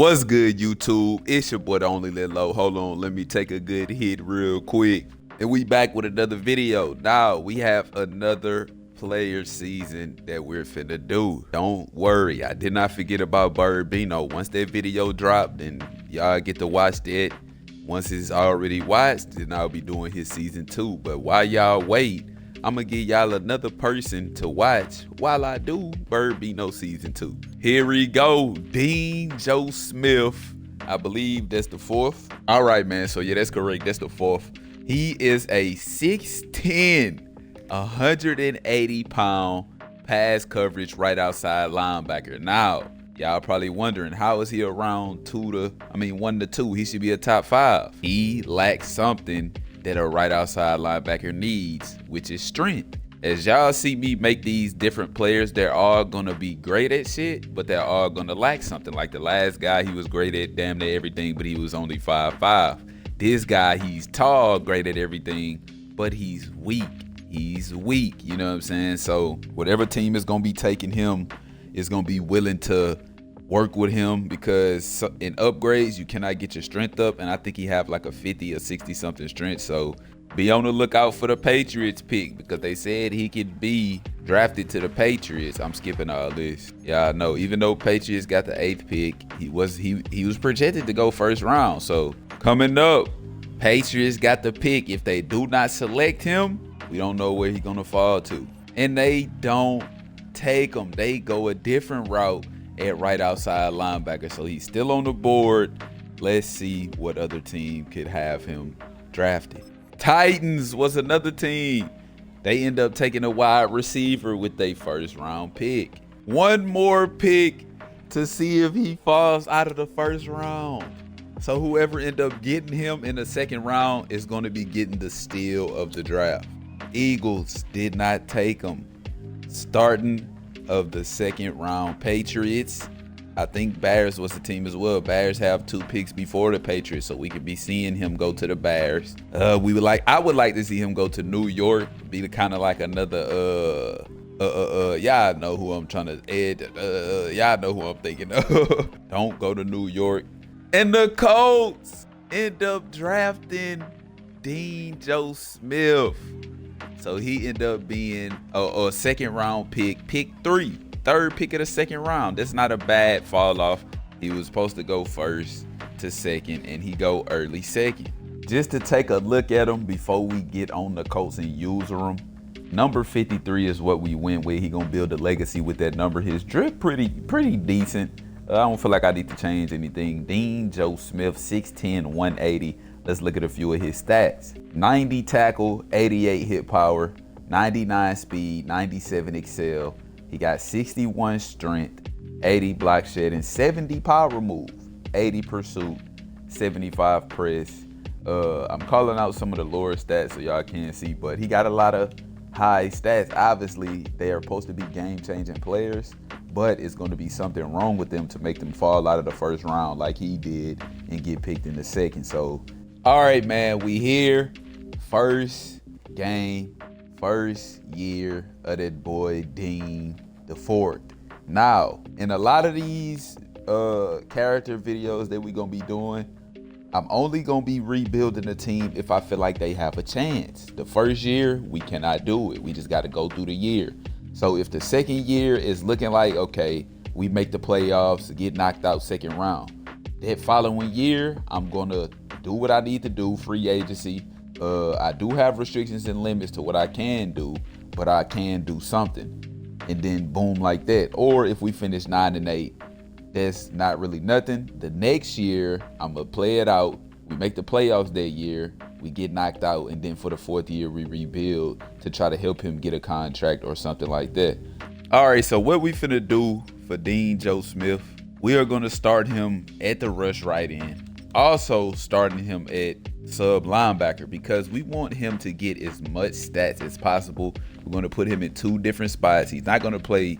What's good, YouTube? It's your boy, the only Lil Low. Hold on, let me take a good hit real quick. And we back with another video. Now, we have another player season that we're finna do. Don't worry, I did not forget about Birdbino. Once that video dropped, then y'all get to watch that. Once it's already watched, then I'll be doing his season 2. But while y'all wait, I'm gonna give y'all another person to watch while I do Birdbino season 2. Here we go, Dean Joe Smith. I believe that's the 4th. All right, man, so yeah, that's correct, that's the 4th. He is a 6'10", 180-pound pass coverage right outside linebacker. Now, y'all probably wondering, how is he around 1 to 2? He should be a top 5. He lacks something that a right outside linebacker needs, which is strength. As y'all see me make these different players, they're all gonna be great at shit, but they're all gonna lack something. Like the last guy, he was great at damn near everything, but he was only 5'5". This guy, he's tall, great at everything, but he's weak. He's weak, you know what I'm saying? So whatever team is gonna be taking him is gonna be willing to work with him, because in upgrades you cannot get your strength up, and I think he have like a 50 or 60 something strength. So be on the lookout for the Patriots pick, because they said he could be drafted to the Patriots. I'm skipping all this. Yeah, I know, even though Patriots got the 8th pick, he was projected to go 1st round. So coming up, Patriots got the pick. If they do not select him, we don't know where he's gonna fall to. And they don't take him, they go a different route at right outside linebacker. So he's still on the board. Let's see what other team could have him drafted. Titans was another team. They end up taking a wide receiver with their 1st round pick. One more pick to see if he falls out of the 1st round. So whoever end up getting him in the 2nd round is going to be getting the steal of the draft. Eagles did not take him. Starting of the 2nd round, Patriots. I think Bears was the team as well. Bears have 2 picks before the Patriots, so we could be seeing him go to the Bears. I would like to see him go to New York, be kind of like another y'all know who I'm trying to y'all know who I'm thinking of. Don't go to New York. And the Colts end up drafting Dean Joe Smith. So he ended up being a 2nd round pick, pick 3, 3rd pick of the 2nd round. That's not a bad fall off. He was supposed to go 1st to 2nd, and he go early 2nd. Just to take a look at him before we get on the Colts and use him. Number 53 is what we went with. He gonna build a legacy with that number. His drip pretty decent. I don't feel like I need to change anything. Dean Joe Smith, 6'10", 180. Let's look at a few of his stats. 90 tackle, 88 hit power, 99 speed, 97 excel. He got 61 strength, 80 block shedding, 70 power move, 80 pursuit, 75 press. I'm calling out some of the lower stats so y'all can't see, but he got a lot of high stats. Obviously, they are supposed to be game-changing players, but it's going to be something wrong with them to make them fall out of the 1st round like he did and get picked in the 2nd. So, all right, man, we here. 1st game, 1st year of that boy Dean the 4th. Now, in a lot of these character videos that we gonna be doing, I'm only gonna be rebuilding the team if I feel like they have a chance. The 1st year, we cannot do it. We just gotta go through the year. So if the 2nd year is looking like, okay, we make the playoffs, get knocked out 2nd round, that following year, I'm gonna do what I need to do, free agency. I do have restrictions and limits to what I can do, but I can do something. And then boom, like that. Or if we finish 9-8, that's not really nothing. The next year, I'm gonna play it out. We make the playoffs that year, we get knocked out, and then for the 4th year, we rebuild to try to help him get a contract or something like that. All right, so what we finna do for Dean Joe Smith, we are gonna start him at the rush right end. Also starting him at sub linebacker, because we want him to get as much stats as possible. We're going to put him in 2 different spots. He's not going to play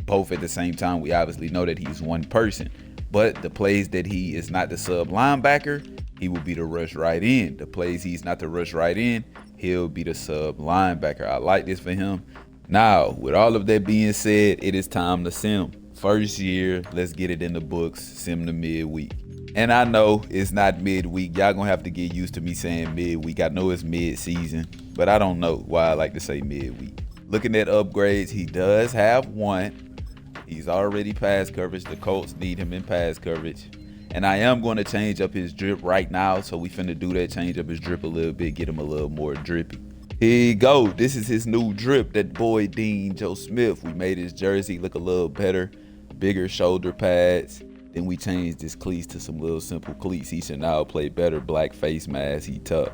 both at the same time. We obviously know that he's one person, but the plays that he is not the sub linebacker, he will be the rush right end. The plays he's not the rush right end, he'll be the sub linebacker. I like this for him. Now, with all of that being said, it is time to sim. First year, let's get it in the books, sim to midweek. And I know it's not midweek. Y'all gonna have to get used to me saying midweek. I know it's mid-season, but I don't know why I like to say midweek. Looking at upgrades, he does have one. He's already pass coverage. The Colts need him in pass coverage. And I am going to change up his drip right now. So we finna do that, change up his drip a little bit, get him a little more drippy. Here you go. This is his new drip, that boy Dean Joe Smith. We made his jersey look a little better, bigger shoulder pads. Then we changed his cleats to some little simple cleats. He should now play better. Black face mask, he tough.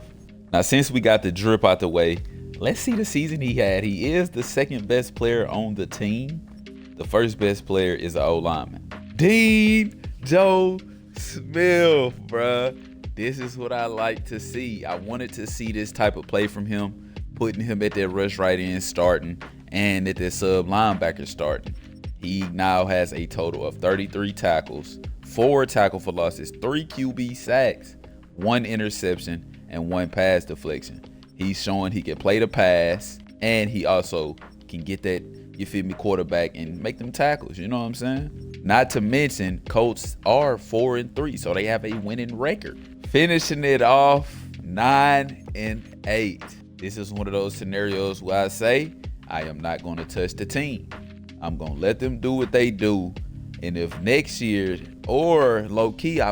Now, since we got the drip out the way, let's see the season he had. He is the second best player on the team. The first best player is an O-lineman. Dean Joe Smith, bruh. This is what I like to see. I wanted to see this type of play from him, putting him at that rush right end starting and at that sub linebacker starting. He now has a total of 33 tackles, 4 tackle for losses, 3 QB sacks, 1 interception, and 1 pass deflection. He's showing he can play the pass, and he also can get that, you feel me, quarterback and make them tackles. You know what I'm saying? Not to mention, Colts are 4-3, so they have a winning record. Finishing it off 9-8. This is one of those scenarios where I say, I am not going to touch the team. I'm going to let them do what they do. And if next year, or low key,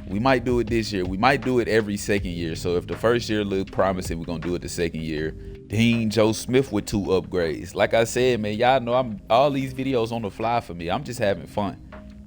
we might do it this year. We might do it every second year. So if the first year looked promising, we're going to do it the second year. Dean Joe Smith with 2 upgrades. Like I said, man, y'all know all these videos on the fly for me. I'm just having fun.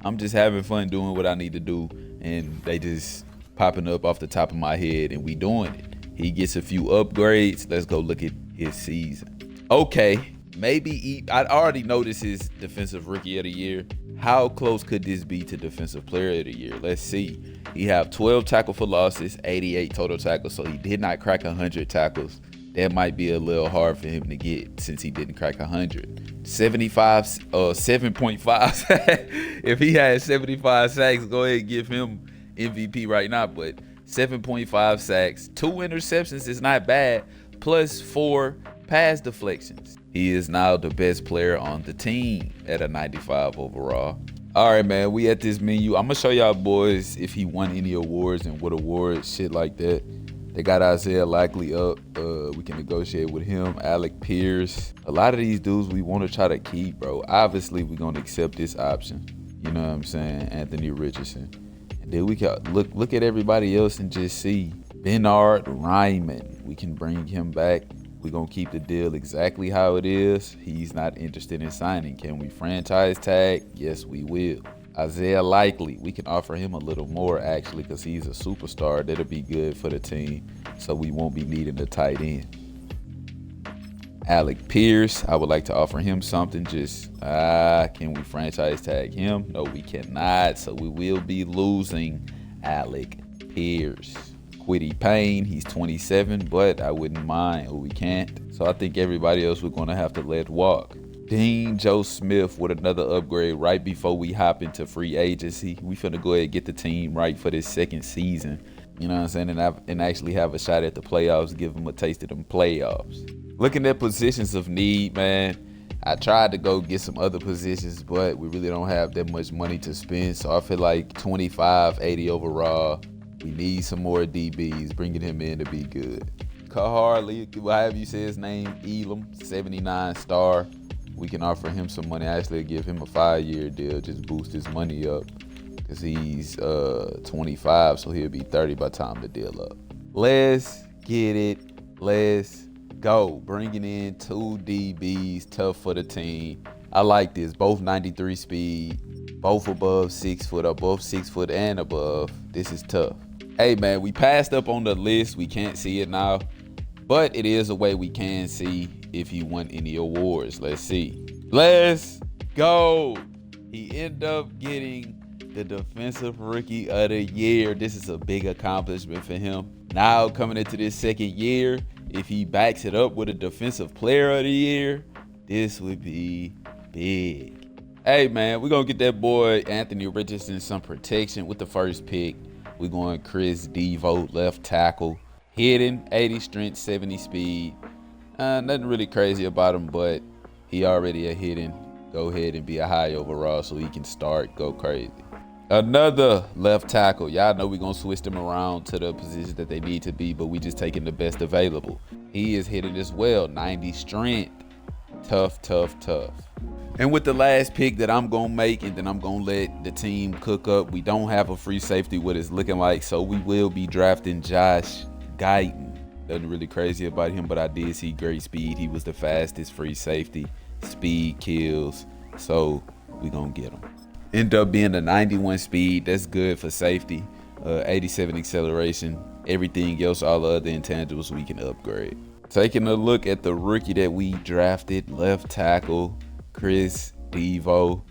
I'm just having fun doing what I need to do. And they just popping up off the top of my head, and we doing it. He gets a few upgrades. Let's go look at his season. Okay. Maybe I already know this is Defensive Rookie of the Year. How close could this be to Defensive Player of the Year? Let's see. He have 12 tackle for losses, 88 total tackles, so he did not crack 100 tackles. That might be a little hard for him to get since he didn't crack 100. 7.5. If he had 75 sacks, go ahead and give him MVP right now. But 7.5 sacks, 2 interceptions is not bad, plus 4 pass deflections. He is now the best player on the team at a 95 overall. All right, man, we at this menu. I'm gonna show y'all boys if he won any awards and what awards, shit like that. They got Isaiah Likely up. We can negotiate with him. Alec Pierce. A lot of these dudes we want to try to keep, bro. Obviously, we're gonna accept this option. You know what I'm saying? Anthony Richardson. And then we can look at everybody else and just see. Bernard Ryman. We can bring him back. We're going to keep the deal exactly how it is. He's not interested in signing. Can we franchise tag? Yes, we will. Isaiah Likely, we can offer him a little more actually because he's a superstar. That'll be good for the team, so we won't be needing a tight end. Alec Pierce, I would like to offer him something. Just, can we franchise tag him? No, we cannot, so we will be losing Alec Pierce. Quiddy Payne, he's 27, but I wouldn't mind. We can't. So I think everybody else we're going to have to let walk. Dean Joe Smith with another upgrade right before we hop into free agency. We finna go ahead and get the team right for this second season. You know what I'm saying? And actually have a shot at the playoffs, give them a taste of them playoffs. Looking at positions of need, man. I tried to go get some other positions, but we really don't have that much money to spend. So I feel like 25, 80 overall. We need some more DBs, bringing him in to be good. Kahar, however you say his name, Elam, 79 star. We can offer him some money. Actually, give him a 5-year deal, just boost his money up because he's 25, so he'll be 30 by the time the deal up. Let's get it. Let's go. Bringing in 2 DBs, tough for the team. I like this. Both 93 speed, both above 6 foot, or both 6 foot and above. This is tough. Hey, man, we passed up on the list. We can't see it now, but it is a way we can see if he won any awards. Let's see. Let's go. He ended up getting the Defensive Rookie of the Year. This is a big accomplishment for him. Now coming into this second year, if he backs it up with a Defensive Player of the Year, this would be big. Hey, man, we're going to get that boy Anthony Richardson some protection with the first pick. We're going Chris Devo, left tackle. Hidden, 80 strength, 70 speed. Nothing really crazy about him, but he already a hidden. go ahead and be a high overall so he can go crazy. Another left tackle. Y'all know we're going to switch them around to the positions that they need to be, but we just taking the best available. He is hitting as well. 90 strength. Tough. And with the last pick that I'm going to make, and then I'm going to let the team cook up, we don't have a free safety, what it's looking like, so we will be drafting Josh Guyton. Nothing really crazy about him, but I did see great speed. He was the fastest free safety. Speed kills, so we going to get him. End up being a 91 speed. That's good for safety. 87 acceleration. Everything else, all the other intangibles, we can upgrade. Taking a look at the rookie that we drafted, left tackle, Chris Devo.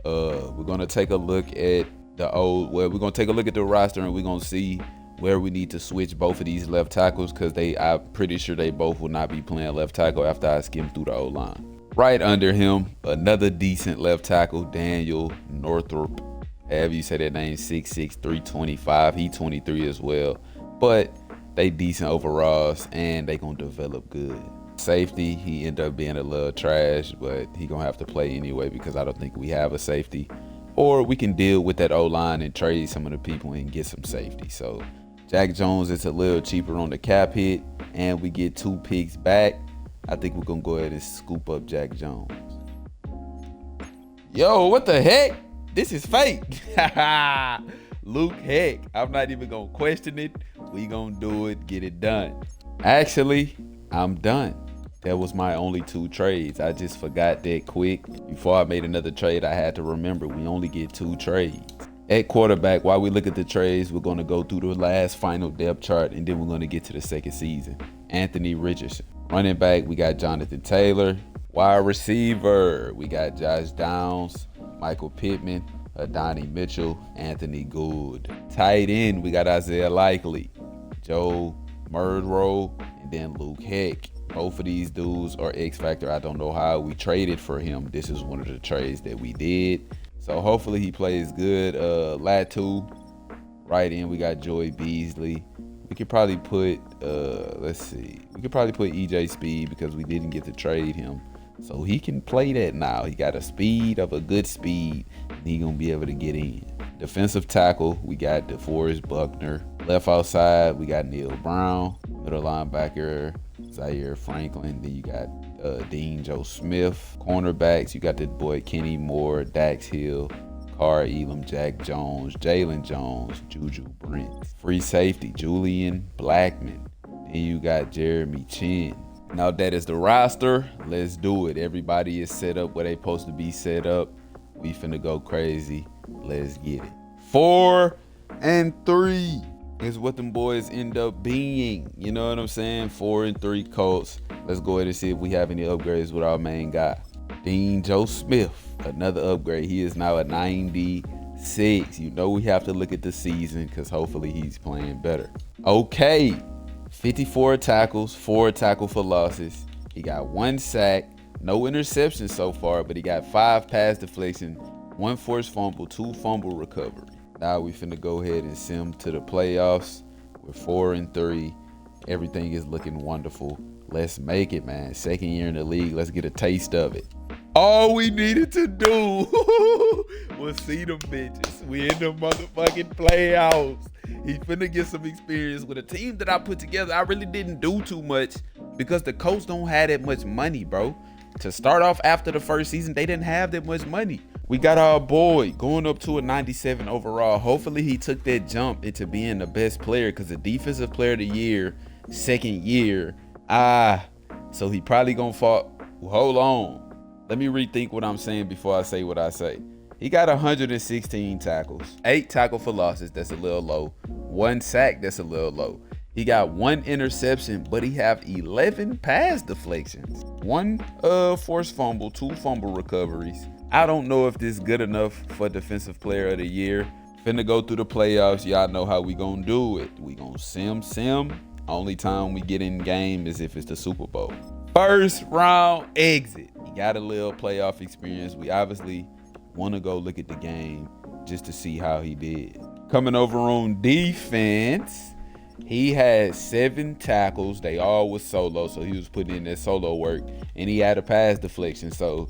We're going to take a look at we're going to take a look at the roster, and we're going to see where we need to switch both of these left tackles, because I'm pretty sure they both will not be playing left tackle after I skim through the O-line. Right under him, another decent left tackle, Daniel Northrop. However you say that name, 6'6", 325. He 23 as well. But they decent overalls, and they gonna develop good. Safety, he ended up being a little trash, but he gonna have to play anyway because I don't think we have a safety. Or we can deal with that O-line and trade some of the people and get some safety. So Jack Jones is a little cheaper on the cap hit, and we get 2 picks back. I think we're going to go ahead and scoop up Jack Jones. Yo, what the heck? This is fake. Luke Heck. I'm not even going to question it. We going to do it, get it done. Actually, I'm done. That was my only 2 trades. I just forgot that quick. Before I made another trade, I had to remember we only get 2 trades. At quarterback, while we look at the trades, we're going to go through the last final depth chart, and then we're going to get to the second season. Anthony Richardson. Running back, we got Jonathan Taylor. Wide receiver, we got Josh Downs, Michael Pittman, Adonai Mitchell, Anthony Gould. Tight end, we got Isaiah Likely, Joe Murdrow, and then Luke Heck. Both of these dudes are X Factor. I don't know how we traded for him. This is one of the trades that we did. So hopefully he plays good. Latu, right in, we got Joy Beasley. We could probably put, we could probably put EJ Speed because we didn't get to trade him. So he can play that now. He got a good speed, and he gonna be able to get in. Defensive tackle, we got DeForest Buckner. Left outside, we got Neil Brown. Middle linebacker, Zaire Franklin. Then you got Dean Joe Smith. Cornerbacks, you got the boy Kenny Moore, Dax Hill, Carr Elam, Jack Jones, Jalen Jones, Juju Brent. Free safety, Julian Blackman. Then you got Jeremy Chin. Now that is the roster. Let's do it. Everybody is set up where they supposed to be set up. We finna go crazy. Let's get it. 4 and 3 is what them boys end up being. You know what I'm saying? 4 and 3 Colts. Let's go ahead and see if we have any upgrades with our main guy. Dean Joe Smith, another upgrade. He is now at 96. You know we have to look at the season because hopefully he's playing better. Okay, 54 tackles, 4 tackle for losses. He got 1 sack, no interceptions so far, but he got 5 pass deflection, 1 forced fumble, 2 fumble recovery. Now we finna go ahead and sim to the playoffs. We're 4 and 3. Everything is looking wonderful. Let's make it, man. 2nd year in the league. Let's get a taste of it. All we needed to do was see them bitches. We in the motherfucking playoffs. He finna get some experience with a team that I put together. I really didn't do too much because the Colts don't have that much money, bro. To start off after the first season, they didn't have that much money. We got our boy going up to a 97 overall. Hopefully he took that jump into being the best player because the defensive player of the year, 2nd year. So he probably gonna fall. Hold on. Let me rethink what I'm saying before I say what I say. He got 116 tackles, 8 tackle for losses. That's a little low. 1 sack. That's a little low. He got 1 interception, but he have 11 pass deflections, 1 forced fumble, 2 fumble recoveries. I don't know if this is good enough for defensive player of the year. Finna go through the playoffs. Y'all know how we gonna do it. We gonna sim. Only time we get in game is if it's the Super Bowl. 1st round exit. He got a little playoff experience. We obviously want to go look at the game just to see how he did. Coming over on defense, he had 7 tackles. They all was solo, so he was putting in that solo work, and he had a pass deflection. So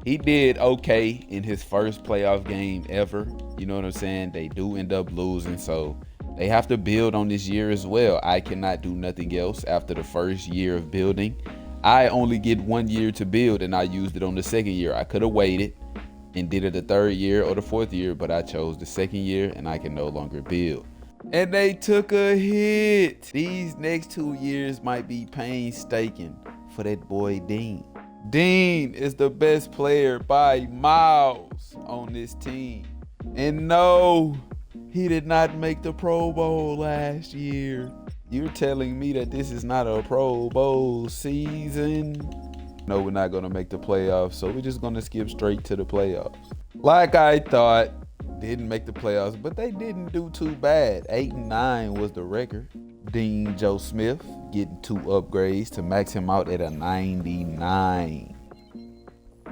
He did okay in his first playoff game ever. You know what I'm saying? They do end up losing, so they have to build on this year as well. I cannot do nothing else after the first year of building. I only get 1 year to build, and I used it on the second year. I could have waited and did it the third year or the fourth year, but I chose the second year, and I can no longer build. And they took a hit. These next 2 years might be painstaking for that boy Dean. Dean is the best player by miles on this team. And no, he did not make the Pro Bowl last year. You're telling me that this is not a Pro Bowl season? No, we're not going to make the playoffs, so we're just going to skip straight to the playoffs. Like I thought, didn't make the playoffs, but they didn't do too bad. 8-9 was the record. Dean Joe Smith getting 2 upgrades to max him out at a 99.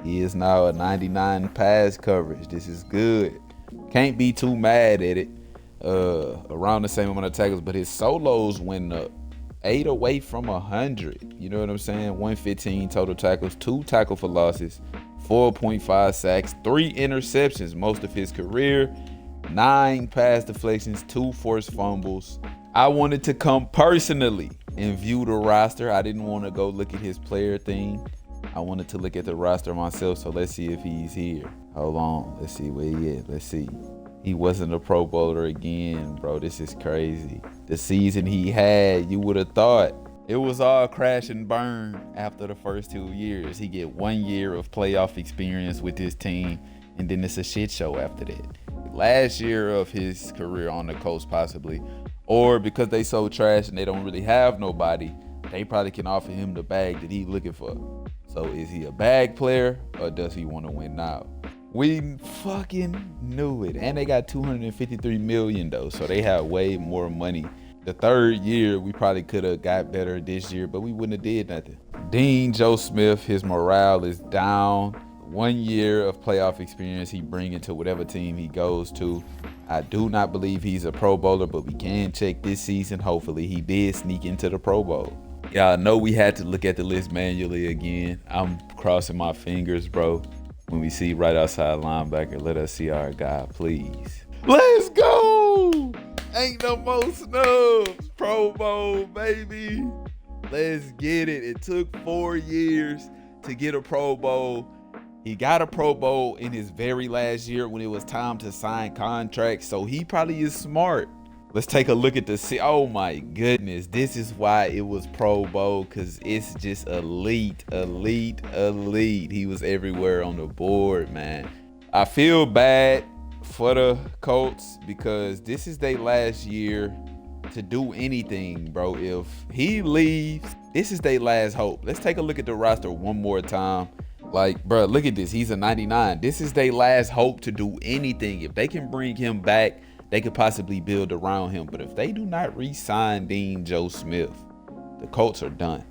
He is now a 99 pass coverage. This is good. Can't be too mad at it. Around the same amount of tackles, but his solos went up 8 away from 100. You know what I'm saying? 115 total tackles, 2 tackle for losses, 4.5 sacks, 3 interceptions most of his career, 9 pass deflections, 2 forced fumbles. I wanted to come personally and view the roster. I didn't want to go look at his player thing. I wanted to look at the roster myself, so let's see if he's here. Hold on, let's see where he is. Let's see. He wasn't a Pro Bowler again, bro. This is crazy. The season he had, you would have thought it was all crash and burn after the first 2 years. He get 1 year of playoff experience with his team, and then it's a shit show after that. Last year of his career on the coast, possibly. Or because they so trash and they don't really have nobody, they probably can offer him the bag that he's looking for. So is he a bag player, or does he want to win now? We fucking knew it. And they got $253 million though, so they have way more money. The third year, we probably could have got better this year, but we wouldn't have did nothing. Dean Joe Smith, his morale is down. 1 year of playoff experience he bring into whatever team he goes to. I do not believe he's a Pro Bowler, but we can check this season. Hopefully he did sneak into the Pro Bowl. Y'all know we had to look at the list manually again. I'm crossing my fingers, bro. When we see right outside linebacker, let us see our guy, please. Let's go! Ain't no more snubs. Pro Bowl, baby. Let's get it. It took 4 years to get a Pro Bowl. He got a Pro Bowl in his very last year when it was time to sign contracts, so he probably is smart. Let's take a look at the, oh my goodness, this is why it was Pro Bowl, because it's just elite, elite, elite. He was everywhere on the board, man. I feel bad for the Colts because this is their last year to do anything, bro. If he leaves, this is their last hope. Let's take a look at the roster one more time. Like, bro, look at this. He's a 99. This is their last hope to do anything. If they can bring him back, they could possibly build around him. But if they do not re-sign Dean Joe Smith, the Colts are done.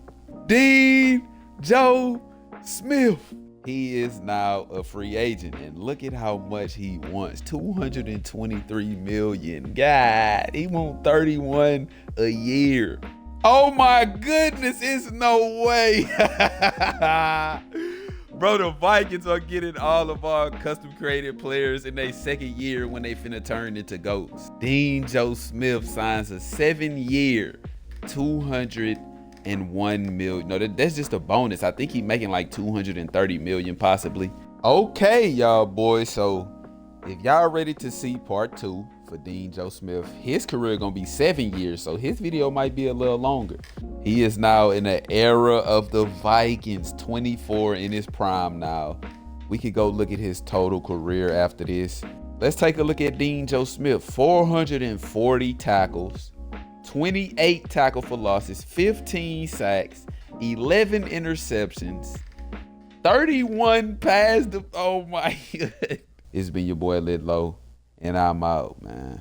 Dean Joe Smith. He is now a free agent. And look at how much he wants. $223 million. God, he wants 31 a year. Oh my goodness, it's no way. Bro, the Vikings are getting all of our custom created players in their second year when they finna turn into GOATs. Dean Joe Smith signs a 7-year, $201 million. No, that's just a bonus. I think he's making like $230 million possibly. Okay, y'all boys. So if y'all ready to see part 2 for Dean Joe Smith, his career gonna be 7 years, so his video might be a little longer. He is now in the era of the Vikings, 24 in his prime now. We could go look at his total career after this. Let's take a look at Dean Joe Smith. 440 tackles, 28 tackle for losses, 15 sacks, 11 interceptions, 31 pass. Oh my God. It's been your boy Lidlow, and I'm out, man.